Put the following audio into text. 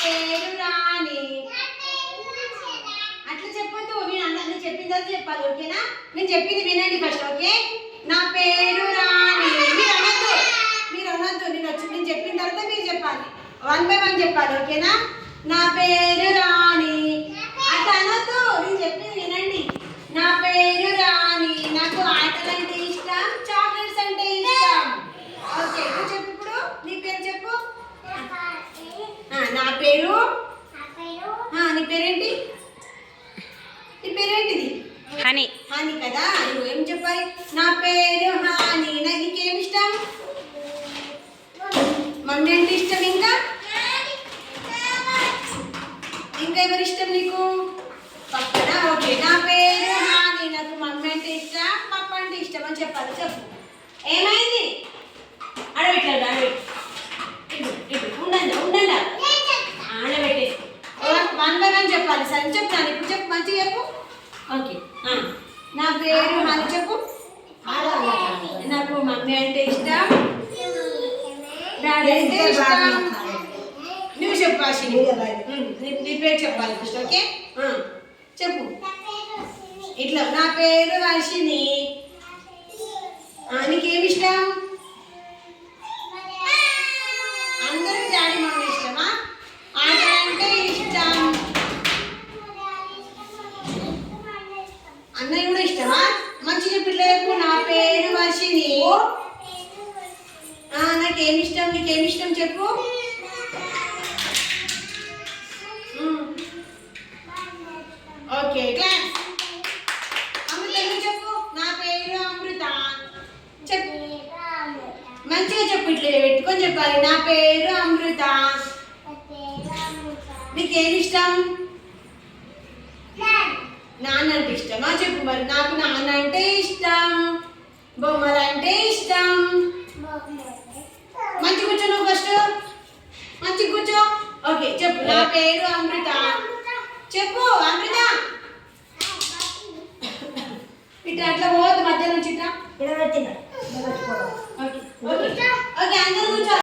పేరు రాణి. అట్లా చెప్పొద్దు, నేను చెప్పిన తర్వాత చెప్పాలి, ఓకేనా? నేను చెప్పింది వినండి ఫస్ట్, ఓకే? నా పేరు రాణి. మీరు అనొద్దు, నేను చెప్పిన తర్వాత మీరు చెప్పాలి, 1 by 1 చెప్పాలి, ఓకేనా? నా పేరు రాణి. అట్లా అనొద్దు, నేను చెప్పింది వినండి. నా పేరు రాణి, నాకు ఆటలు అంటే ఇష్టం, చాక్లెట్స్ అంటే ఇష్టం. ఓకే, నువ్వు చెప్పు ఇప్పుడు, నీ పేరు చెప్పు. నా పేరు. నీ పేరేంటి? నీ పేరేంటిది? హనీ. హనీ కదా, నువ్వు ఏం చెప్పాలి? నా పేరు హనీ. నీకేమి ఇష్టం? మమ్మీ అంటే ఇష్టం. ఇంకా ఎవరి ఇష్టం నీకు? పక్కన. ఓకే, నా పేరు హనీ, నాకు మమ్మీ అంటే ఇష్టం, పప్ప అంటే ఇష్టం అని చెప్పాలి. చెప్పు, ఏమైంది? అడబెట్టాడు, ఉండండి ఆడబెట్టే. 1 by 1 చెప్పాలి. సరే చెప్తాను, ఇప్పుడు చెప్పు, మంచిగా చెప్పు. ఓకే, నా పేరు హనీ చెప్పు. నాకు మమ్మీ అంటే ఇష్టం, డాడీ అంటే ఇష్టం. నువ్వు చెప్పు అశ్విని, నీ పేరు చెప్పాలి ఫస్ట్, ఓకే? చెప్పు ఇట్లా. నా పేరు అశ్విని. నీకేమి ఇష్టం? అందరూ డాడీ మమ్మీ ఇష్టమా? ఆట అంటే ఇష్టం, అన్నయ్య కూడా ఇష్టమా? మంచిగా పిల్లలకు. నా పేరు వర్షిని. నాకేమి ఇష్టం, నీకేమి ఇష్టం చెప్పు. Okay, class. అమృత నువ్వు చెప్పు. నా పేరు అమృత చెప్పు, మంచిగా చెప్పు, ఇట్లా పెట్టుకొని చెప్పాలి. నా పేరు అమృత. నీకేమి ఇష్టం? నాన్న అంటే ఇష్టమా? చెప్పు మరి. నాకు నాన్న అంటే ఇష్టం, బొమ్మలు అంటే ఇష్టం. మంచి కూర్చో, నువ్వు ఫస్ట్ మంచి కూర్చో. ఓకే, చెప్పు. నా పేరు అమృత చెప్పు. అమృత ఇట్లా అట్లా పోవద్దు, మధ్య నుంచి ఇట్లా. ఓకే ఓకే, అందరూ కూర్చో.